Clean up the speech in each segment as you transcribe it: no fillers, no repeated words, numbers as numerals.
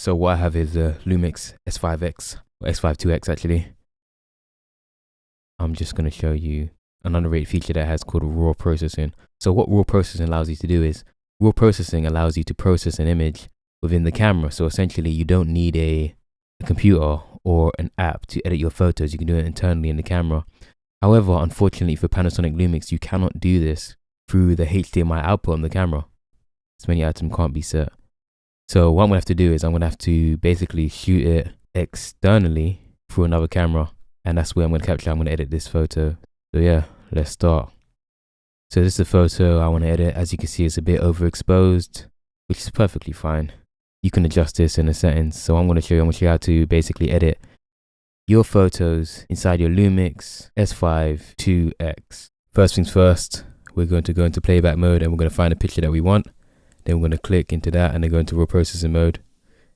So what I have is the Lumix S5IX, or S5IIX actually. I'm just going to show you an underrated feature that it has called raw processing. So what raw processing allows you to do is, raw processing allows you to process an image within the camera. So essentially you don't need a computer or an app to edit your photos. You can do it internally in the camera. However, unfortunately for Panasonic Lumix, you cannot do this through the HDMI output on the camera. This menu item can't be set. So what I'm gonna have to do is I'm gonna have to basically shoot it externally through another camera, and that's where I'm gonna edit this photo. So yeah, let's start. So this is the photo I want to edit. As you can see, it's a bit overexposed, which is perfectly fine. You can adjust this in the settings. So I'm gonna show you how to basically edit your photos inside your Lumix S5IIX. First things first, we're going to go into playback mode and we're going to find a picture that we want. Then we're going to click into that and then go into raw processing mode.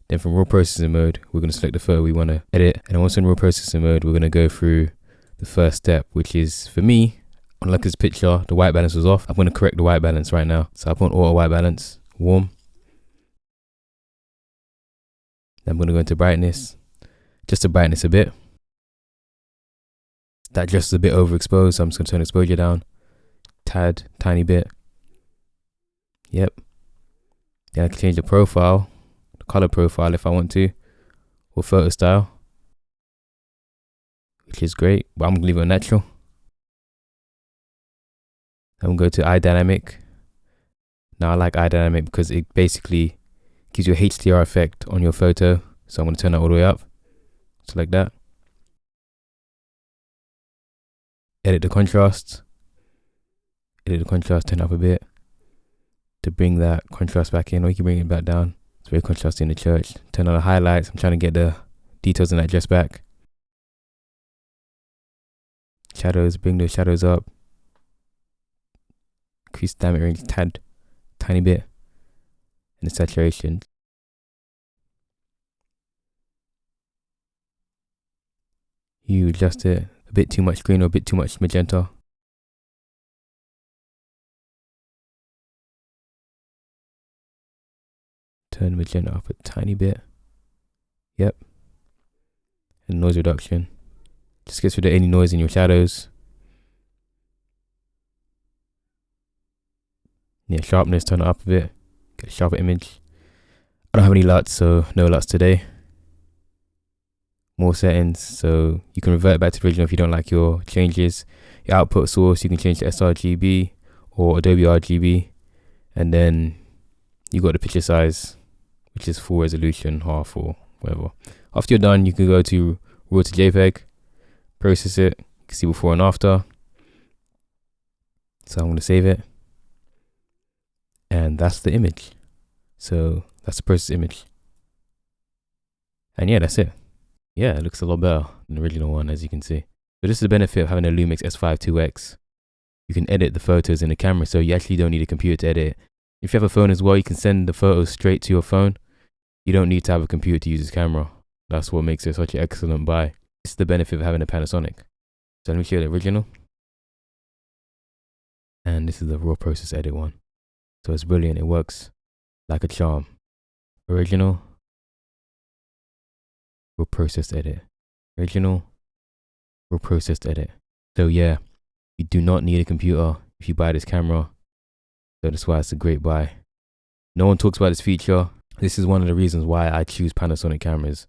Then from raw processing mode, we're going to select the photo we want to edit. And once in raw processing mode, we're going to go through the first step, which is, for me, unlike this picture, the white balance was off. I'm going to correct the white balance right now. So I put auto white balance, warm. Then I'm going to go into brightness, just to brightness a bit. That just is a bit overexposed, so I'm just going to turn exposure down, tiny bit. Yep. Then I can change the profile, the color profile if I want to, or photo style, which is great, but I'm going to leave it on natural. I'm going to go to eye dynamic. Now I like eye dynamic because it basically gives you a HDR effect on your photo. So I'm going to turn that all the way up, so like that. Edit the contrast. Edit the contrast, turn up a bit to bring that contrast back in, or you can bring it back down. It's very contrasty in the church. Turn on the highlights. I'm trying to get the details in that dress back. Shadows, bring those shadows up. Increase the dynamic range tiny bit. And the saturation. You adjust it. A bit too much green or a bit too much magenta. Turn the magenta up a tiny bit. Yep. And noise reduction. Just gets rid of any noise in your shadows. Yeah, sharpness, turn it up a bit. Get a sharper image. I don't have any LUTs, so no LUTs today. More settings, so you can revert back to the original if you don't like your changes. Your output source, you can change to sRGB or Adobe RGB, and then you got the picture size, which is full resolution, half or whatever. After you're done, you can go to raw to JPEG, process it. You can see before and after. So I'm going to save it, and that's the image. So that's the process image, and yeah, that's it. Yeah, it looks a lot better than the original one, as you can see. So this is the benefit of having a Lumix S5IIX. You can edit the photos in the camera, so you actually don't need a computer to edit. If you have a phone as well, you can send the photos straight to your phone. You don't need to have a computer to use this camera. That's what makes it such an excellent buy. This is the benefit of having a Panasonic. So let me show you the original. And this is the raw process edit one. So it's brilliant. It works like a charm. Original. Raw processed edit. Original. Raw processed edit. So yeah, you do not need a computer if you buy this camera. So that's why it's a great buy. No one talks about this feature. This is one of the reasons why I choose Panasonic cameras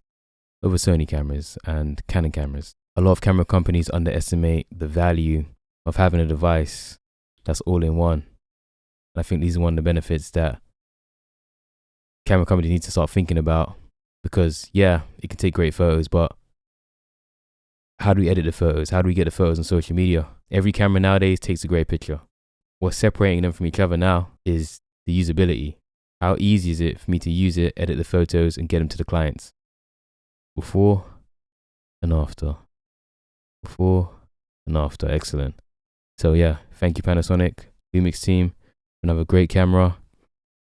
over Sony cameras and Canon cameras. A lot of camera companies underestimate the value of having a device that's all in one. And I think these are one of the benefits that camera companies need to start thinking about. Because yeah, it can take great photos, but how do we edit the photos? How do we get the photos on social media? Every camera nowadays takes a great picture. What's separating them from each other now is the usability. How easy is it for me to use it, edit the photos, and get them to the clients? Before and after. Before and after. Excellent. So yeah, thank you Panasonic, Lumix team, for another great camera.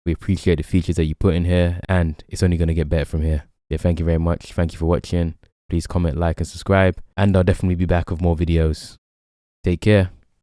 We appreciate the features that you put in here, and it's only going to get better from here. Yeah, thank you very much. Thank you for watching. Please comment, like, and subscribe, and I'll definitely be back with more videos. Take care.